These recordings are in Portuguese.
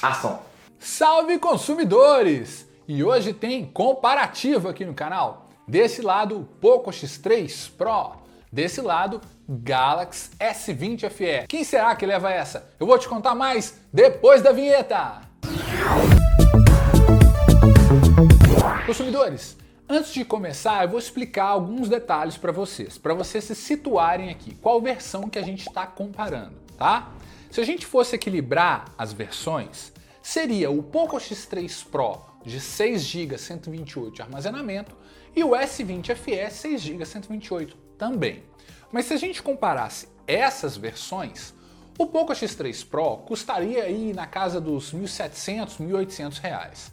Ação! Salve consumidores! E hoje tem comparativo aqui no canal. Desse lado, o Poco X3 Pro. Desse lado, Galaxy S20 FE. Quem será que leva essa? Eu vou te contar mais depois da vinheta! Consumidores, antes de começar, eu vou explicar alguns detalhes para vocês se situarem aqui. Qual versão que a gente está comparando, tá? Se a gente fosse equilibrar as versões, seria o Poco X3 Pro de 6 GB 128 de armazenamento e o S20 FE 6 GB 128 também. Mas se a gente comparasse essas versões, o Poco X3 Pro custaria aí na casa dos R$ 1.700, R$ 1.800.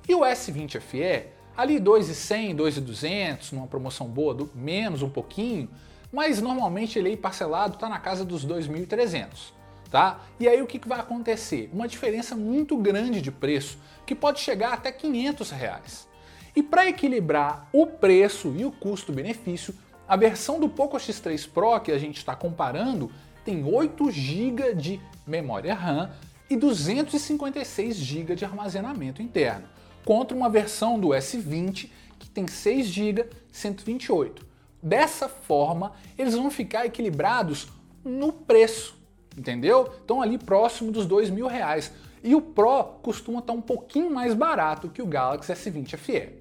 E o S20 FE, ali R$ 2.100, R$ 2.200, numa promoção boa, menos um pouquinho, mas normalmente ele aí parcelado está na casa dos R$ 2.300. Tá? E aí o que vai acontecer? Uma diferença muito grande de preço, que pode chegar até R$ 500. E para equilibrar o preço e o custo-benefício, a versão do Poco X3 Pro que a gente está comparando tem 8 GB de memória RAM e 256 GB de armazenamento interno, contra uma versão do S20 que tem 6 GB 128. Dessa forma, eles vão ficar equilibrados no preço. Entendeu? Então ali próximo dos R$ 2.000. E o Pro costuma estar um pouquinho mais barato que o Galaxy S20 FE.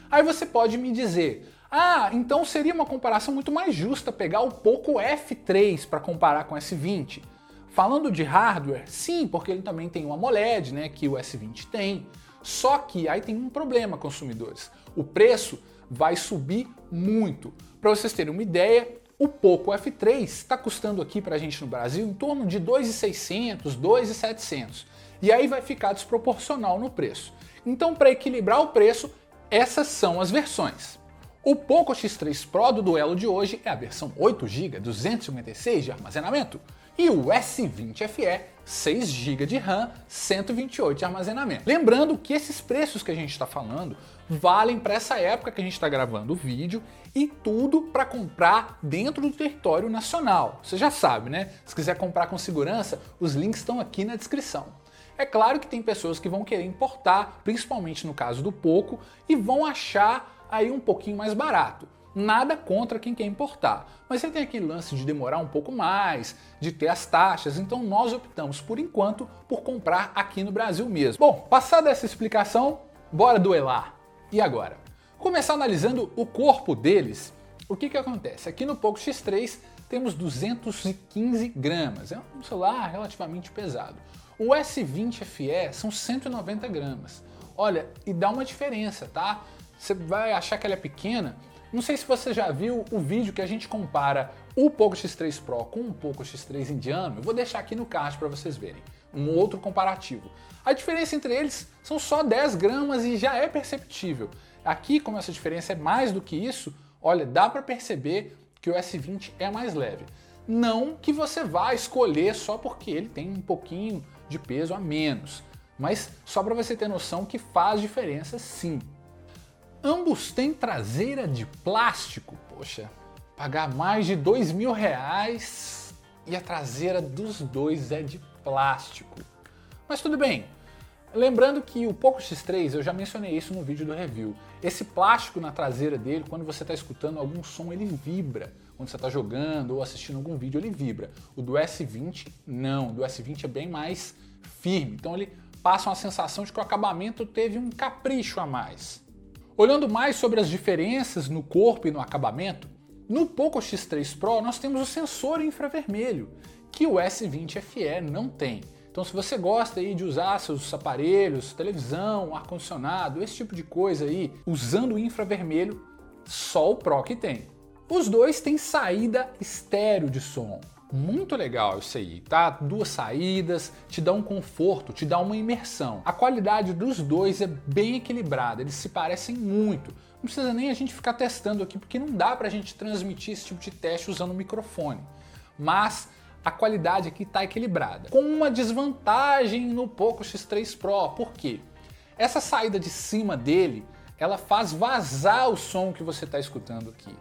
Aí você pode me dizer, então seria uma comparação muito mais justa pegar o Poco F3 para comparar com o S20. Falando de hardware, sim, porque ele também tem o AMOLED, né, que o S20 tem. Só que aí tem um problema, consumidores. O preço vai subir muito. Para vocês terem uma ideia, o Poco F3 está custando aqui para a gente no Brasil em torno de R$ 2.600, R$ 2.700. E aí vai ficar desproporcional no preço. Então, para equilibrar o preço, essas são as versões. O Poco X3 Pro do duelo de hoje é a versão 8 GB, 256 de armazenamento. E o S20 FE, 6 GB de RAM, 128 de armazenamento. Lembrando que esses preços que a gente está falando valem para essa época que a gente está gravando o vídeo e tudo para comprar dentro do território nacional. Você já sabe, né? Se quiser comprar com segurança, os links estão aqui na descrição. É claro que tem pessoas que vão querer importar, principalmente no caso do Poco, e vão achar aí um pouquinho mais barato. Nada contra quem quer importar, mas você tem aquele lance de demorar um pouco mais, de ter as taxas, então nós optamos por enquanto por comprar aqui no Brasil mesmo. Bom, passada essa explicação, bora duelar. E agora? Começar analisando o corpo deles. O que acontece? Aqui no Poco X3 temos 215 gramas, é um celular relativamente pesado. O S20 FE são 190 gramas. Olha, e dá uma diferença, tá? Você vai achar que ela é pequena. Não sei se você já viu o vídeo que a gente compara o Poco X3 Pro com o Poco X3 indiano. Eu vou deixar aqui no card para vocês verem um outro comparativo. A diferença entre eles são só 10 gramas e já é perceptível. Aqui, como essa diferença é mais do que isso, olha, dá para perceber que o S20 é mais leve. Não que você vá escolher só porque ele tem um pouquinho de peso a menos, mas só para você ter noção que faz diferença sim. Ambos têm traseira de plástico, poxa, pagar mais de R$ 2.000 e a traseira dos dois é de plástico. Mas tudo bem, lembrando que o Poco X3, eu já mencionei isso no vídeo do review, esse plástico na traseira dele, quando você está escutando algum som, ele vibra. Quando você está jogando ou assistindo algum vídeo, ele vibra. O do S20, não, o do S20 é bem mais firme, então ele passa uma sensação de que o acabamento teve um capricho a mais. Olhando mais sobre as diferenças no corpo e no acabamento, no Poco X3 Pro nós temos o sensor infravermelho, que o S20 FE não tem. Então se você gosta aí de usar seus aparelhos, televisão, ar-condicionado, esse tipo de coisa aí, usando o infravermelho, só o Pro que tem. Os dois têm saída estéreo de som. Muito legal isso aí, tá? 2 saídas, te dá um conforto, te dá uma imersão. A qualidade dos dois é bem equilibrada, eles se parecem muito. Não precisa nem a gente ficar testando aqui, porque não dá pra gente transmitir esse tipo de teste usando o microfone. Mas a qualidade aqui tá equilibrada. Com uma desvantagem no Poco X3 Pro, por quê? Essa saída de cima dele, ela faz vazar o som que você está escutando aqui.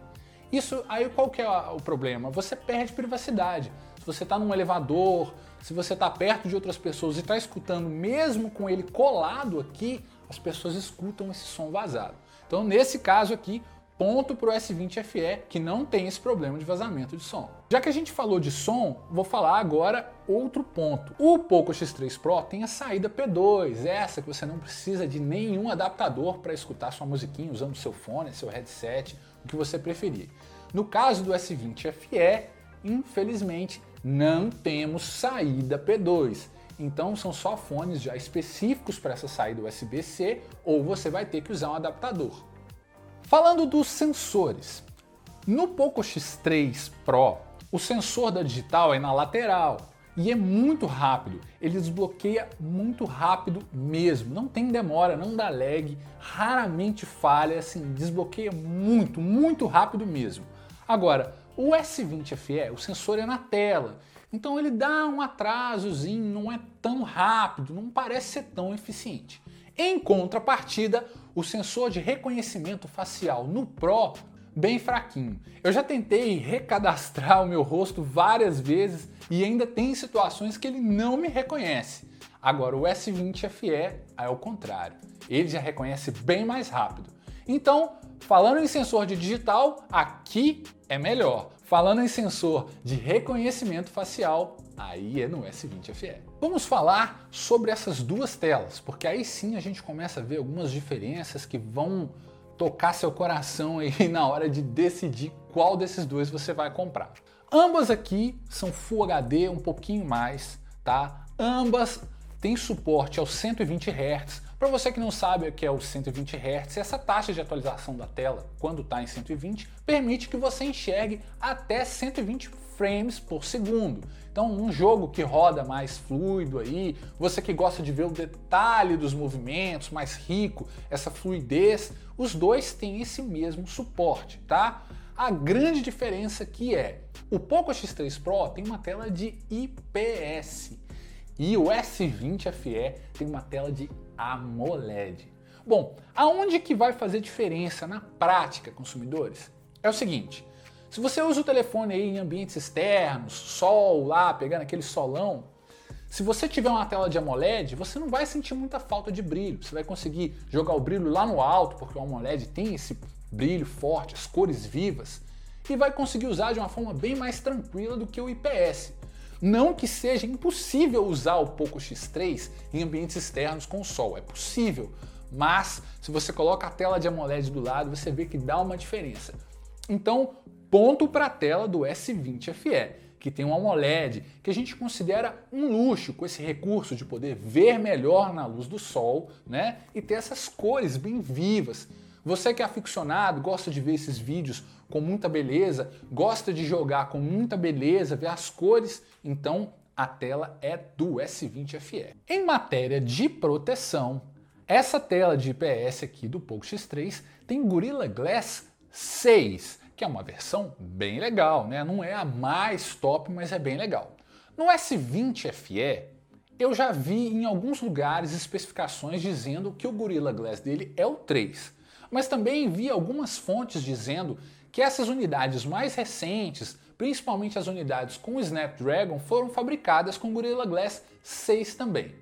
Isso aí qual que é o problema? Você perde privacidade. Se você está num elevador, se você está perto de outras pessoas e está escutando mesmo com ele colado aqui, as pessoas escutam esse som vazado. Então nesse caso aqui, ponto para o S20FE, que não tem esse problema de vazamento de som. Já que a gente falou de som, vou falar agora outro ponto. O Poco X3 Pro tem a saída P2, essa que você não precisa de nenhum adaptador para escutar sua musiquinha usando seu fone, seu headset, o que você preferir. No caso do S20FE, infelizmente, não temos saída P2. Então são só fones já específicos para essa saída USB-C ou você vai ter que usar um adaptador. Falando dos sensores, no Poco X3 Pro, o sensor da digital é na lateral e é muito rápido, ele desbloqueia muito rápido mesmo, não tem demora, não dá lag, raramente falha, assim, desbloqueia muito rápido mesmo. Agora, o S20FE, o sensor é na tela, então ele dá um atrasozinho, não é tão rápido, não parece ser tão eficiente. Em contrapartida, o sensor de reconhecimento facial no Pro, bem fraquinho. Eu já tentei recadastrar o meu rosto várias vezes e ainda tem situações que ele não me reconhece. Agora o S20FE é o contrário, ele já reconhece bem mais rápido. Então, falando em sensor de digital, aqui é melhor. Falando em sensor de reconhecimento facial, aí é no S20FE. Vamos falar sobre essas duas telas, porque aí sim a gente começa a ver algumas diferenças que vão tocar seu coração aí na hora de decidir qual desses dois você vai comprar. Ambas aqui são Full HD, um pouquinho mais, tá? Ambas têm suporte aos 120 Hz. Para você que não sabe o que é o 120 Hz, essa taxa de atualização da tela, quando está em 120, permite que você enxergue até 120 frames por segundo. Então um jogo que roda mais fluido aí, você que gosta de ver o detalhe dos movimentos, mais rico, essa fluidez, os dois têm esse mesmo suporte, tá? A grande diferença aqui é, o Poco X3 Pro tem uma tela de IPS e o S20FE tem uma tela de AMOLED. Bom, aonde que vai fazer diferença na prática, consumidores? É o seguinte, se você usa o telefone aí em ambientes externos, sol lá, pegando aquele solão, se você tiver uma tela de AMOLED, você não vai sentir muita falta de brilho. Você vai conseguir jogar o brilho lá no alto, porque o AMOLED tem esse brilho forte, as cores vivas, e vai conseguir usar de uma forma bem mais tranquila do que o IPS. Não que seja impossível usar o Poco X3 em ambientes externos com o sol, é possível, mas se você coloca a tela de AMOLED do lado, você vê que dá uma diferença. Então, ponto para a tela do S20FE, que tem um AMOLED, que a gente considera um luxo com esse recurso de poder ver melhor na luz do sol, né? E ter essas cores bem vivas. Você que é aficionado, gosta de ver esses vídeos com muita beleza, gosta de jogar com muita beleza, ver as cores, então a tela é do S20FE. Em matéria de proteção, essa tela de IPS aqui do Poco X3 tem Gorilla Glass 6, que é uma versão bem legal, né? Não é a mais top, mas é bem legal. No S20FE, eu já vi em alguns lugares especificações dizendo que o Gorilla Glass dele é o 3. Mas também vi algumas fontes dizendo que essas unidades mais recentes, principalmente as unidades com o Snapdragon, foram fabricadas com Gorilla Glass 6 também.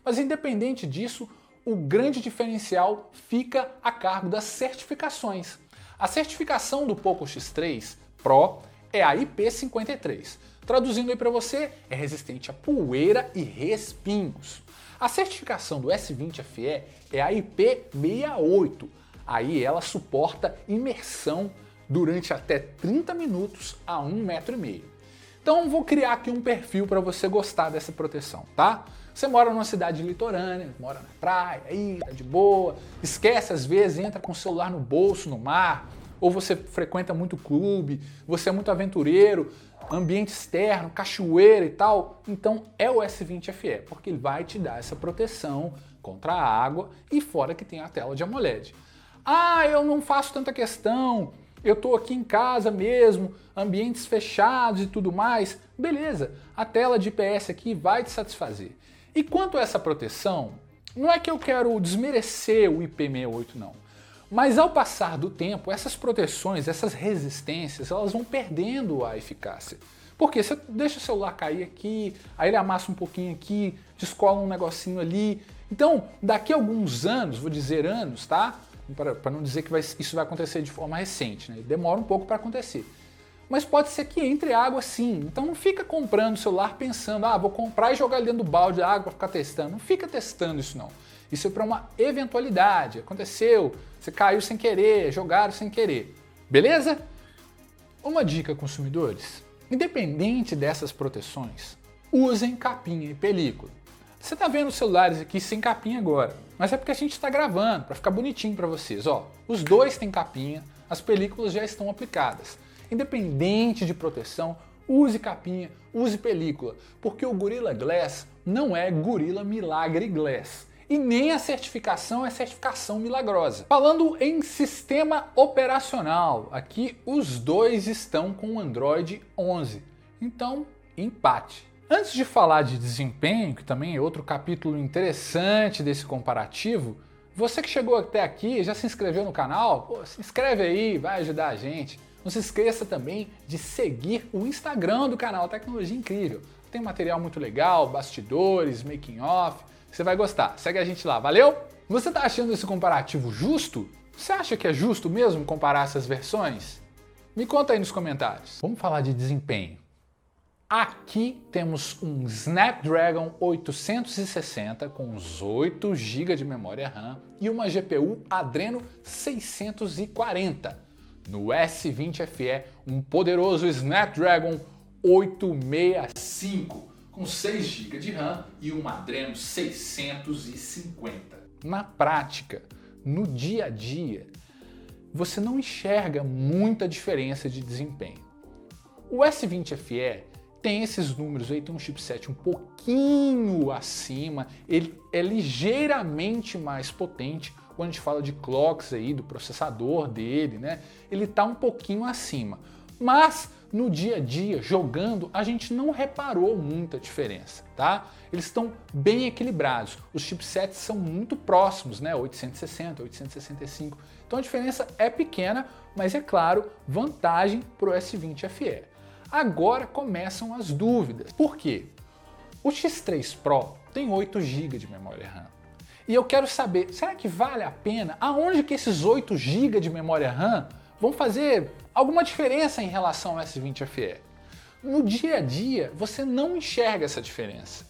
Mas independente disso, o grande diferencial fica a cargo das certificações. A certificação do Poco X3 Pro é a IP53. Traduzindo aí para você, é resistente a poeira e respingos. A certificação do S20FE é a IP68. Aí ela suporta imersão durante até 30 minutos a 1,5 metro. Então vou criar aqui um perfil para você gostar dessa proteção, tá? Você mora numa cidade litorânea, mora na praia, aí tá de boa, esquece às vezes, entra com o celular no bolso, no mar, ou você frequenta muito clube, você é muito aventureiro, ambiente externo, cachoeira e tal, então é o S20FE, porque ele vai te dar essa proteção contra a água e fora que tem a tela de AMOLED. Ah, eu não faço tanta questão, eu tô aqui em casa mesmo, ambientes fechados e tudo mais. Beleza, a tela de IPS aqui vai te satisfazer. E quanto a essa proteção, não é que eu quero desmerecer o IP68 não, mas ao passar do tempo, essas proteções, essas resistências, elas vão perdendo a eficácia. Porque você deixa o celular cair aqui, aí ele amassa um pouquinho aqui, descola um negocinho ali. Então, daqui a alguns anos, vou dizer anos, tá? Para não dizer que isso vai acontecer de forma recente, né? Demora um pouco para acontecer. Mas pode ser que entre água sim. Então não fica comprando o celular pensando, vou comprar e jogar ele dentro do balde de água para ficar testando. Não fica testando isso não. Isso é para uma eventualidade. Aconteceu, você caiu sem querer, jogaram sem querer. Beleza? Uma dica, consumidores. Independente dessas proteções, usem capinha e película. Você está vendo os celulares aqui sem capinha agora, mas é porque a gente está gravando para ficar bonitinho para vocês. Ó, os dois têm capinha, as películas já estão aplicadas. Independente de proteção, use capinha, use película, porque o Gorilla Glass não é Gorilla Milagre Glass. E nem a certificação é certificação milagrosa. Falando em sistema operacional, aqui os dois estão com o Android 11. Então, empate. Antes de falar de desempenho, que também é outro capítulo interessante desse comparativo, você que chegou até aqui e já se inscreveu no canal, se inscreve aí, vai ajudar a gente. Não se esqueça também de seguir o Instagram do canal Tecnologia Incrível. Tem material muito legal, bastidores, making off, você vai gostar. Segue a gente lá, valeu? Você tá achando esse comparativo justo? Você acha que é justo mesmo comparar essas versões? Me conta aí nos comentários. Vamos falar de desempenho. Aqui temos um Snapdragon 860 com uns 8 GB de memória RAM e uma GPU Adreno 640. No S20 FE, um poderoso Snapdragon 865 com 6 GB de RAM e um Adreno 650. Na prática, no dia a dia, você não enxerga muita diferença de desempenho. O S20 FE tem esses números aí, tem um chipset um pouquinho acima, ele é ligeiramente mais potente quando a gente fala de clocks aí, do processador dele, né? Ele tá um pouquinho acima. Mas no dia a dia, jogando, a gente não reparou muita diferença, tá? Eles estão bem equilibrados. Os chipsets são muito próximos, né? 860, 865. Então a diferença é pequena, mas é claro, vantagem para o S20 FE. Agora começam as dúvidas. Por quê? O X3 Pro tem 8 GB de memória RAM. E eu quero saber, será que vale a pena? Aonde que esses 8 GB de memória RAM vão fazer alguma diferença em relação ao S20 FE? No dia a dia, você não enxerga essa diferença.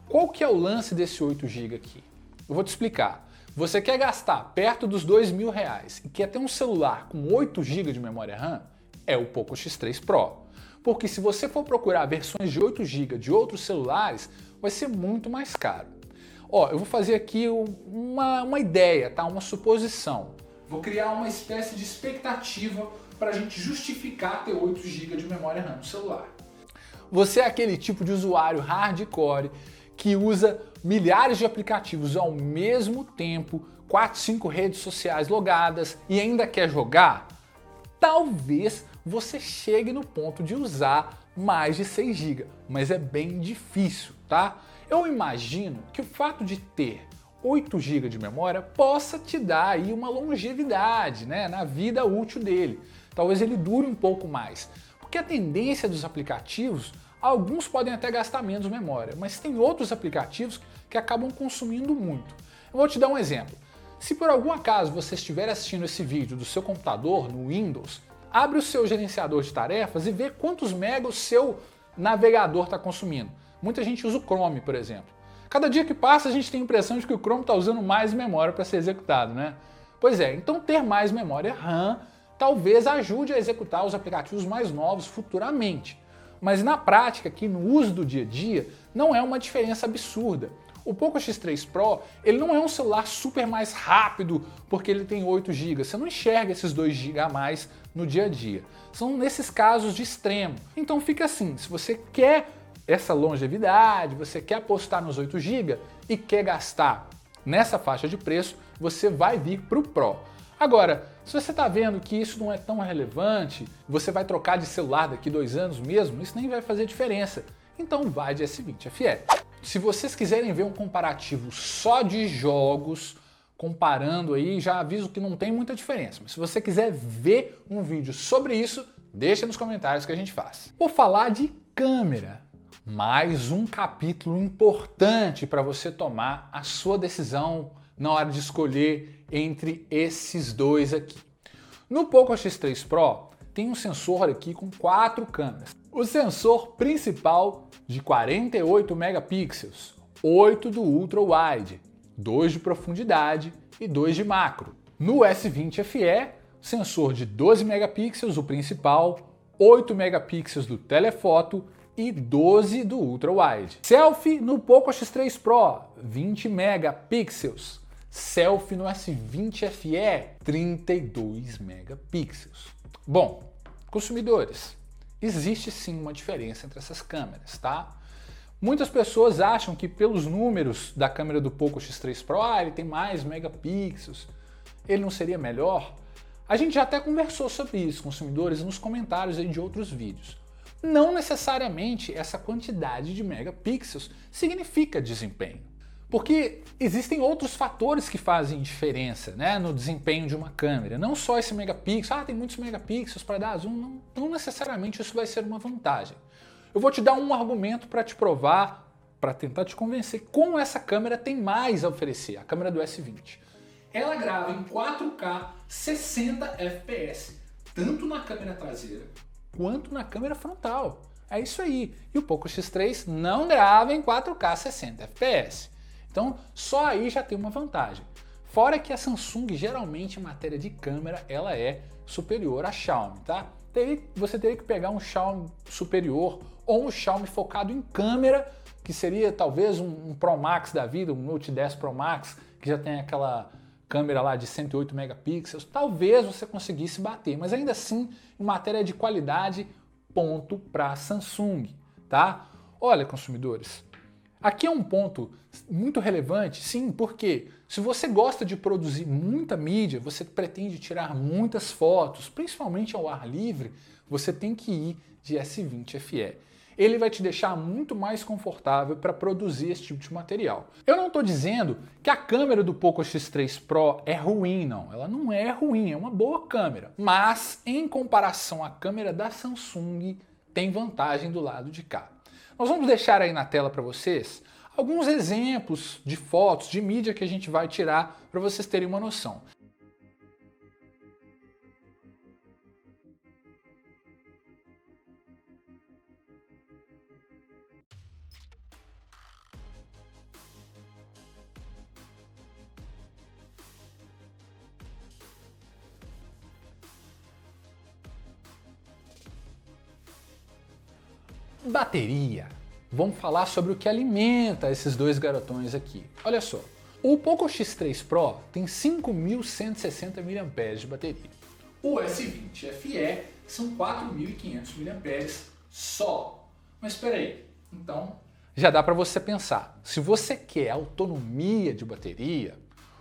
Qual que é o lance desse 8 GB aqui? Eu vou te explicar. Você quer gastar perto dos R$2.000 e quer ter um celular com 8 GB de memória RAM? É o Poco X3 Pro. Porque se você for procurar versões de 8 GB de outros celulares, vai ser muito mais caro. Ó, eu vou fazer aqui uma ideia, tá? Uma suposição. Vou criar uma espécie de expectativa para a gente justificar ter 8 GB de memória RAM no celular. Você é aquele tipo de usuário hardcore que usa milhares de aplicativos ao mesmo tempo, 4, 5 redes sociais logadas e ainda quer jogar? Talvez você chegue no ponto de usar mais de 6 GB, mas é bem difícil, tá? Eu imagino que o fato de ter 8 GB de memória possa te dar aí uma longevidade, né, na vida útil dele. Talvez ele dure um pouco mais, porque a tendência dos aplicativos, alguns podem até gastar menos memória, mas tem outros aplicativos que acabam consumindo muito. Eu vou te dar um exemplo. Se por algum acaso você estiver assistindo esse vídeo do seu computador no Windows, abre o seu gerenciador de tarefas e vê quantos megas o seu navegador está consumindo. Muita gente usa o Chrome, por exemplo. Cada dia que passa a gente tem a impressão de que o Chrome está usando mais memória para ser executado, né? Pois é, então ter mais memória RAM talvez ajude a executar os aplicativos mais novos futuramente. Mas na prática, aqui no uso do dia a dia, não é uma diferença absurda. O Poco X3 Pro, ele não é um celular super mais rápido porque ele tem 8 GB. Você não enxerga esses 2 GB a mais no dia a dia. São nesses casos de extremo. Então fica assim, se você quer essa longevidade, você quer apostar nos 8 GB e quer gastar nessa faixa de preço, você vai vir para o Pro. Agora, se você está vendo que isso não é tão relevante, você vai trocar de celular daqui 2 anos mesmo, isso nem vai fazer diferença. Então vai de S20 FE. Se vocês quiserem ver um comparativo só de jogos, comparando aí, já aviso que não tem muita diferença. Mas se você quiser ver um vídeo sobre isso, Deixa nos comentários que a gente faz. Vou falar de câmera. Mais um capítulo importante para você tomar a sua decisão na hora de escolher entre esses dois aqui. No Poco X3 Pro tem um sensor aqui com 4 câmeras. O sensor principal de 48 megapixels, 8 do Ultra Wide, 2 de profundidade e 2 de macro. No S20 FE, sensor de 12 megapixels, o principal, 8 megapixels do telefoto e 12 do Ultra Wide. Selfie no Poco X3 Pro, 20 megapixels. Selfie no S20 FE, 32 megapixels. Bom, consumidores, existe sim uma diferença entre essas câmeras, tá? Muitas pessoas acham que pelos números da câmera do Poco X3 Pro, ele tem mais megapixels, ele não seria melhor? A gente já até conversou sobre isso, consumidores, nos comentários aí de outros vídeos. Não necessariamente essa quantidade de megapixels significa desempenho, porque existem outros fatores que fazem diferença, né, no desempenho de uma câmera. Não só esse megapixel, tem muitos megapixels para dar zoom, não necessariamente isso vai ser uma vantagem. Eu vou te dar um argumento para te provar, para tentar te convencer como essa câmera tem mais a oferecer, a câmera do S20. Ela grava em 4K 60 fps, tanto na câmera traseira quanto na câmera frontal. É isso aí. E o Poco X3 não grava em 4K 60 fps. Então, só aí já tem uma vantagem. Fora que a Samsung, geralmente, em matéria de câmera, ela é superior à Xiaomi, tá? Você teria que pegar um Xiaomi superior ou um Xiaomi focado em câmera, que seria talvez um Pro Max da vida, um Note 10 Pro Max, que já tem aquela câmera lá de 108 megapixels, talvez você conseguisse bater, mas ainda assim, em matéria de qualidade, ponto para Samsung, tá? Olha, consumidores, aqui é um ponto muito relevante, sim, porque se você gosta de produzir muita mídia, você pretende tirar muitas fotos, principalmente ao ar livre, você tem que ir de S20 FE. Ele vai te deixar muito mais confortável para produzir esse tipo de material. Eu não estou dizendo que a câmera do Poco X3 Pro é ruim, não. Ela não é ruim, é uma boa câmera. Mas, em comparação à câmera da Samsung, tem vantagem do lado de cá. Nós vamos deixar aí na tela para vocês alguns exemplos de fotos, de mídia que a gente vai tirar para vocês terem uma noção. Bateria. Vamos falar sobre o que alimenta esses dois garotões aqui. Olha só, o Poco X3 Pro tem 5.160 mAh de bateria. O S20 FE são 4.500 mAh só. Mas espera aí, então já dá para você pensar. Se você quer autonomia de bateria,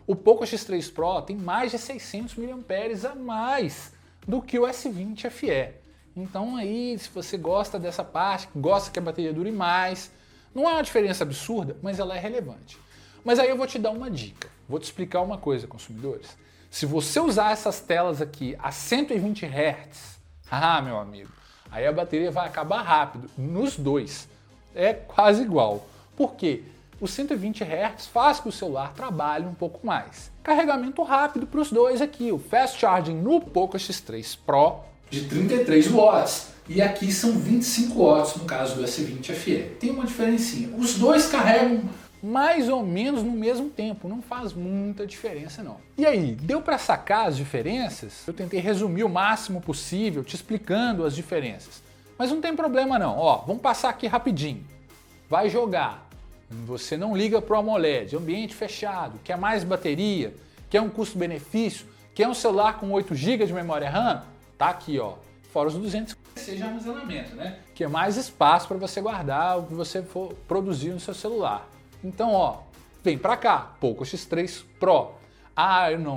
o Poco X3 Pro tem mais de 600 mAh a mais do que o S20 FE. Então aí, se você gosta dessa parte, gosta que a bateria dure mais, não é uma diferença absurda, mas ela é relevante. Mas aí eu vou te dar uma dica, vou te explicar uma coisa, consumidores. Se você usar essas telas aqui a 120 Hz, meu amigo, aí a bateria vai acabar rápido, nos dois. É quase igual. Por quê? Os 120 Hz faz que o celular trabalhe um pouco mais. Carregamento rápido para os dois aqui, o Fast Charging no Poco X3 Pro, de 33 watts, e aqui são 25 watts no caso do S20 FE. Tem uma diferencinha. Os dois carregam mais ou menos no mesmo tempo, não faz muita diferença não. E aí, deu para sacar as diferenças? Eu tentei resumir o máximo possível, te explicando as diferenças. Mas não tem problema não, ó, vamos passar aqui rapidinho. Vai jogar, você não liga para o AMOLED, ambiente fechado, quer mais bateria, quer um custo-benefício, quer um celular com 8 GB de memória RAM? Tá aqui, ó, fora os 256 de armazenamento, né? Que é mais espaço para você guardar o que você for produzir no seu celular. Então, ó, vem para cá, Poco X3 Pro.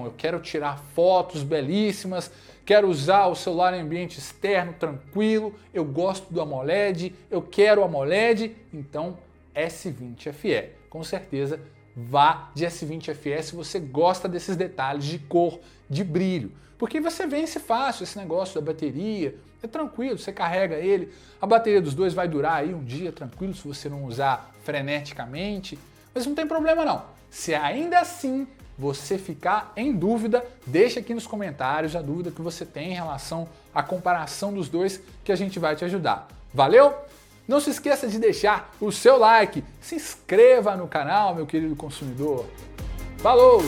Eu quero tirar fotos belíssimas, quero usar o celular em ambiente externo tranquilo, eu gosto do AMOLED, eu quero AMOLED, então S20 FE. Com certeza vá de S20FE se você gosta desses detalhes de cor, de brilho. Porque você vence fácil esse negócio da bateria, é tranquilo, você carrega ele, a bateria dos dois vai durar aí um dia tranquilo se você não usar freneticamente, mas não tem problema não. Se ainda assim você ficar em dúvida, deixa aqui nos comentários a dúvida que você tem em relação à comparação dos dois que a gente vai te ajudar. Valeu? Não se esqueça de deixar o seu like, se inscreva no canal, meu querido consumidor. Falou!